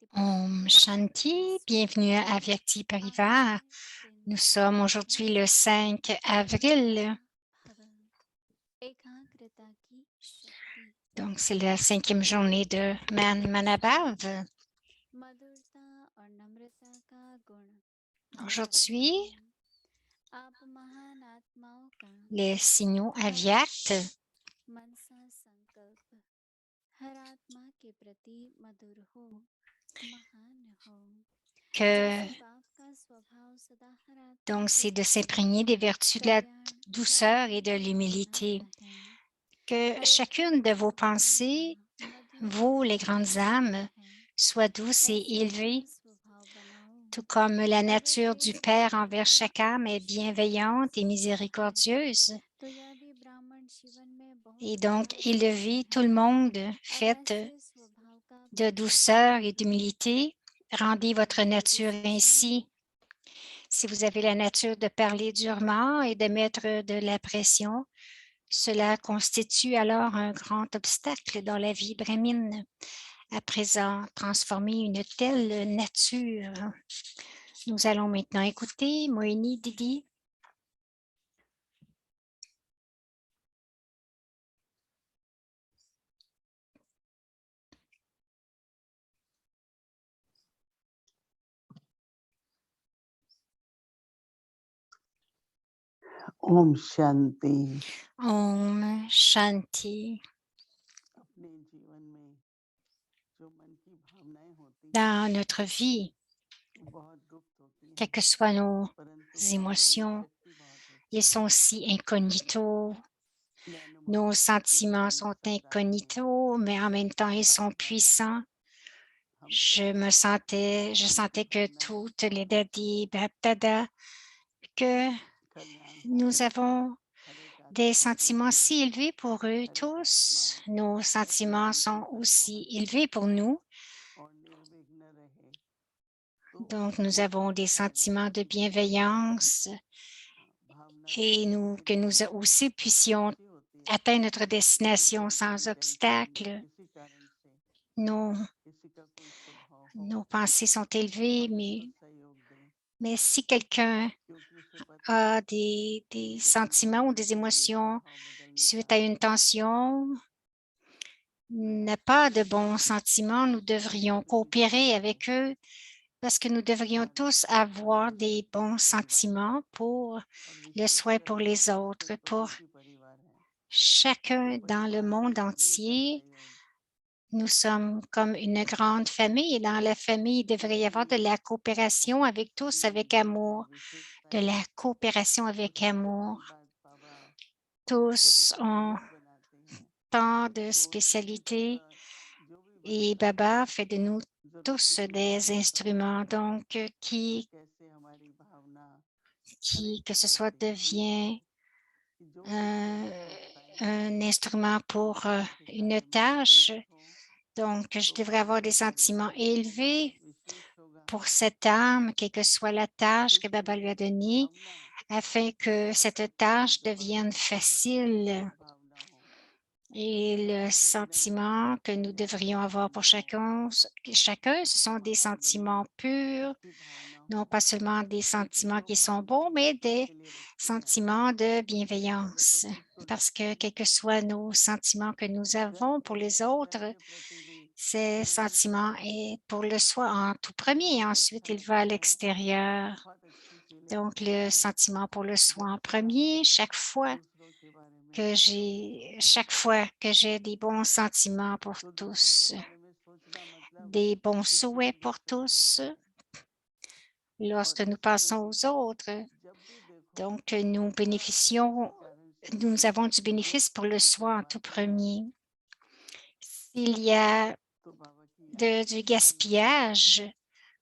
Om Shanti, bienvenue à Vyakti Parivar. Nous sommes aujourd'hui le 5 avril, donc c'est la 5e journée de Man Manabhav. Aujourd'hui, les signaux avyakts que donc c'est de s'imprégner des vertus de la douceur et de l'humilité. Que chacune de vos pensées, vous les grandes âmes, soit douce et élevée, tout comme la nature du Père envers chaque âme est bienveillante et miséricordieuse. Et donc, élevez tout le monde, faites de douceur et d'humilité, rendez votre nature ainsi. Si vous avez la nature de parler durement et de mettre de la pression, cela constitue alors un grand obstacle dans la vie brahmine. À présent, transformer une telle nature. Nous allons maintenant écouter Mohini Didi. Om Shanti. Om Shanti. Dans notre vie, quelles que soient nos émotions, ils sont si incognito. Nos sentiments sont incognito, mais en même temps, ils sont puissants. Je sentais que toutes les dadis, baptada, que nous avons des sentiments si élevés pour eux tous. Nos sentiments sont aussi élevés pour nous. Donc, nous avons des sentiments de bienveillance et que nous aussi puissions atteindre notre destination sans obstacle. Nos pensées sont élevées, mais si quelqu'un a des sentiments ou des émotions suite à une tension, n'a pas de bons sentiments, nous devrions coopérer avec eux parce que nous devrions tous avoir des bons sentiments pour le soin pour les autres, pour chacun dans le monde entier. Nous sommes comme une grande famille et dans la famille, il devrait y avoir de la coopération avec tous, avec amour, de la coopération avec amour. Tous ont tant de spécialités et Baba fait de nous tous des instruments, donc que ce soit devient un instrument pour une tâche. Donc, je devrais avoir des sentiments élevés pour cette âme, quelle que soit la tâche que Baba lui a donnée, afin que cette tâche devienne facile. Et le sentiment que nous devrions avoir pour chacun, ce sont des sentiments purs, non pas seulement des sentiments qui sont bons, mais des sentiments de bienveillance. Parce que quels que soient nos sentiments que nous avons pour les autres, ces sentiments est pour le soi en tout premier, ensuite il va à l'extérieur. Donc, le sentiment pour le soi en premier, chaque fois que j'ai des bons sentiments pour tous, des bons souhaits pour tous, lorsque nous passons aux autres. Donc, nous avons du bénéfice pour le soi en tout premier. S'il y a du gaspillage,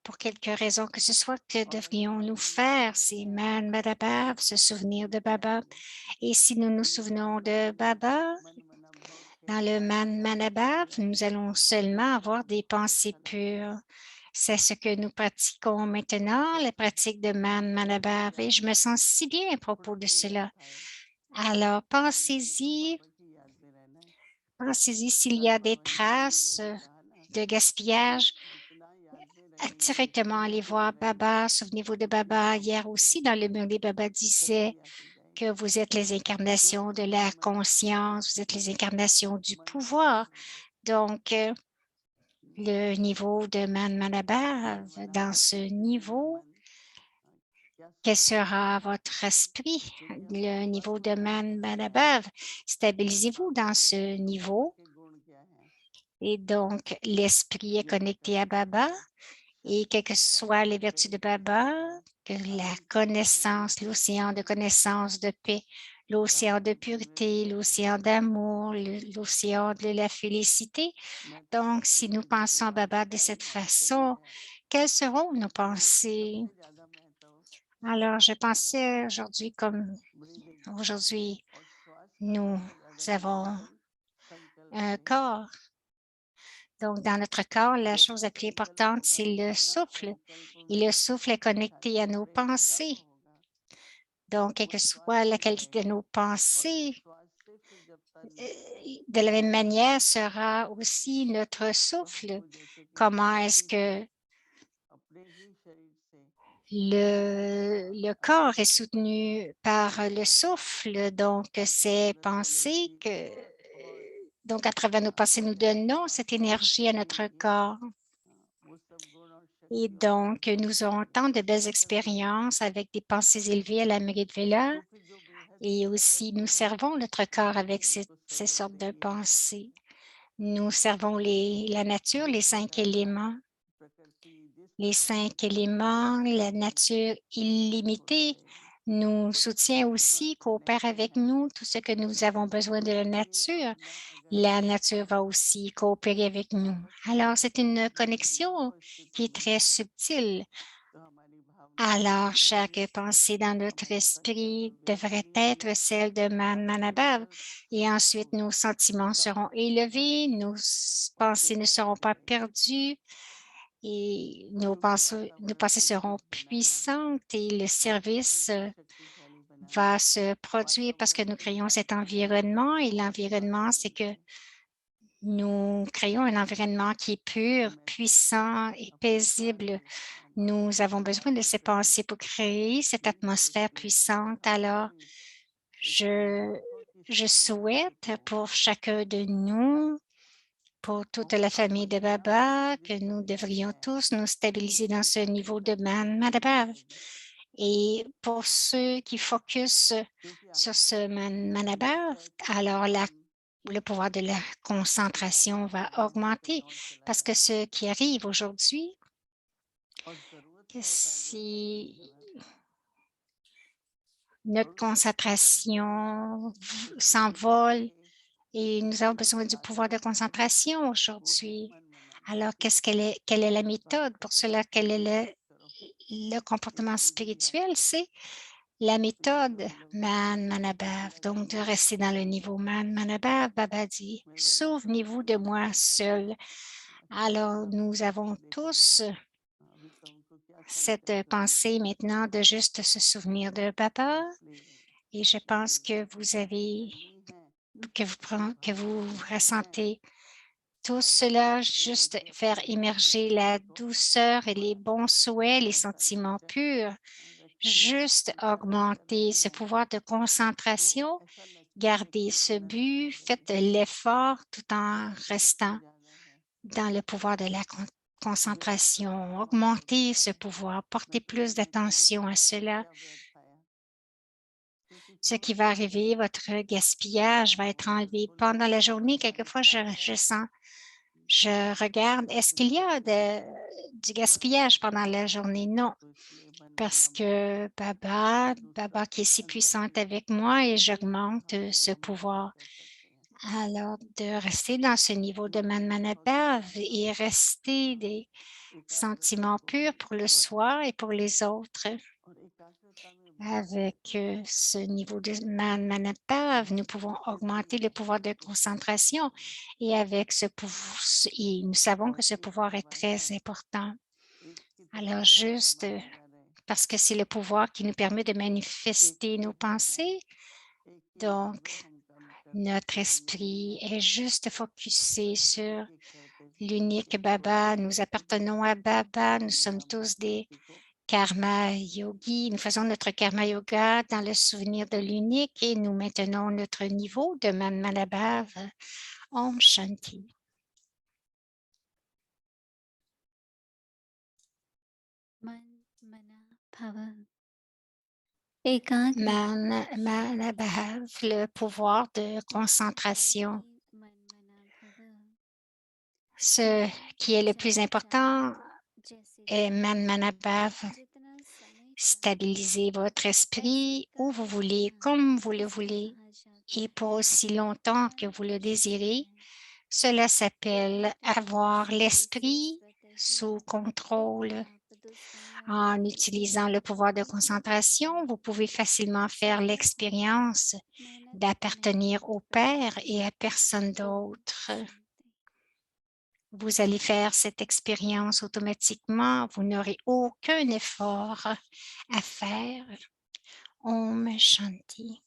pour quelque raison que ce soit, que devrions-nous faire? C'est Man Madabhav, se souvenir de Baba. Et si nous nous souvenons de Baba, dans le Man Manabhav, nous allons seulement avoir des pensées pures. C'est ce que nous pratiquons maintenant, la pratique de Man Manabhav, et je me sens si bien à propos de cela. Alors, pensez-y s'il y a des traces de gaspillage. directement aller voir Baba. Souvenez-vous de Baba. Hier aussi, dans le mur, Baba disait que vous êtes les incarnations de la conscience, vous êtes les incarnations du pouvoir. Donc, le niveau de Manmanabhav, dans ce niveau, quel sera votre esprit? Le niveau de Manmanabhav, stabilisez-vous dans ce niveau. Et donc, l'esprit est connecté à Baba. Et quelles que soient les vertus de Baba, que la connaissance, l'océan de connaissance de paix, l'océan de pureté, l'océan d'amour, l'océan de la félicité. Donc, si nous pensons à Baba de cette façon, quelles seront nos pensées? Alors, je pensais aujourd'hui comme aujourd'hui, nous avons un corps. Donc, dans notre corps, la chose la plus importante, c'est le souffle. Et le souffle est connecté à nos pensées. Donc, quelle que soit la qualité de nos pensées, de la même manière sera aussi notre souffle. Comment est-ce que le corps est soutenu par le souffle? Donc, ces pensées donc, à travers nos pensées, nous donnons cette énergie à notre corps. Et donc, nous aurons tant de belles expériences avec des pensées élevées à la Vela et aussi nous servons notre corps avec ces sortes de pensées. Nous servons la nature, les 5 éléments. Les 5 éléments, la nature illimitée nous soutient aussi, coopère avec nous, tout ce que nous avons besoin de la nature va aussi coopérer avec nous. Alors, c'est une connexion qui est très subtile. Alors, chaque pensée dans notre esprit devrait être celle de Manmanabhav et ensuite nos sentiments seront élevés, nos pensées ne seront pas perdues et nos pensées seront puissantes et le service va se produire parce que nous créons cet environnement et l'environnement, c'est que nous créons un environnement qui est pur, puissant et paisible. Nous avons besoin de ces pensées pour créer cette atmosphère puissante. Alors, je, je souhaite pour chacun de nous, pour toute la famille de Baba, que nous devrions tous nous stabiliser dans ce niveau de Manmadabhav. Et pour ceux qui focus sur ce Manmadabhav, alors le pouvoir de la concentration va augmenter parce que ce qui arrive aujourd'hui, que si notre concentration s'envole et nous avons besoin du pouvoir de concentration aujourd'hui. Alors, quelle est la méthode pour cela? Quel est le comportement spirituel? C'est la méthode Man-Manabhav. Donc, de rester dans le niveau Man-Manabhav, Baba dit, souvenez-vous de moi seul. Alors, nous avons tous cette pensée maintenant de juste se souvenir de Baba et je pense que que vous ressentez tout cela, juste faire émerger la douceur et les bons souhaits, les sentiments purs, juste augmenter ce pouvoir de concentration, garder ce but, faites l'effort tout en restant dans le pouvoir de la concentration, augmenter ce pouvoir, porter plus d'attention à cela. Ce qui va arriver, votre gaspillage va être enlevé pendant la journée. Quelquefois, je sens, je regarde, est-ce qu'il y a du gaspillage pendant la journée? Non, parce que Baba qui est si puissante avec moi et j'augmente ce pouvoir. Alors, de rester dans ce niveau de Manmanabhav et rester des sentiments purs pour le soi et pour les autres. Avec ce niveau de Manmanabhav, nous pouvons augmenter le pouvoir de concentration et avec ce pouvoir, et nous savons que ce pouvoir est très important. Alors, juste parce que c'est le pouvoir qui nous permet de manifester nos pensées, donc notre esprit est juste focusé sur l'unique Baba. Nous appartenons à Baba. Nous sommes tous des karma yogis. Nous faisons notre karma yoga dans le souvenir de l'unique et nous maintenons notre niveau de Manmanabhav. Om Shanti. Manmanabhav, le pouvoir de concentration. Ce qui est le plus important est Manmanabhav. Stabilisez votre esprit où vous voulez, comme vous le voulez, et pour aussi longtemps que vous le désirez. Cela s'appelle avoir l'esprit sous contrôle. En utilisant le pouvoir de concentration, vous pouvez facilement faire l'expérience d'appartenir au Père et à personne d'autre. Vous allez faire cette expérience automatiquement. Vous n'aurez aucun effort à faire. Om Shanti.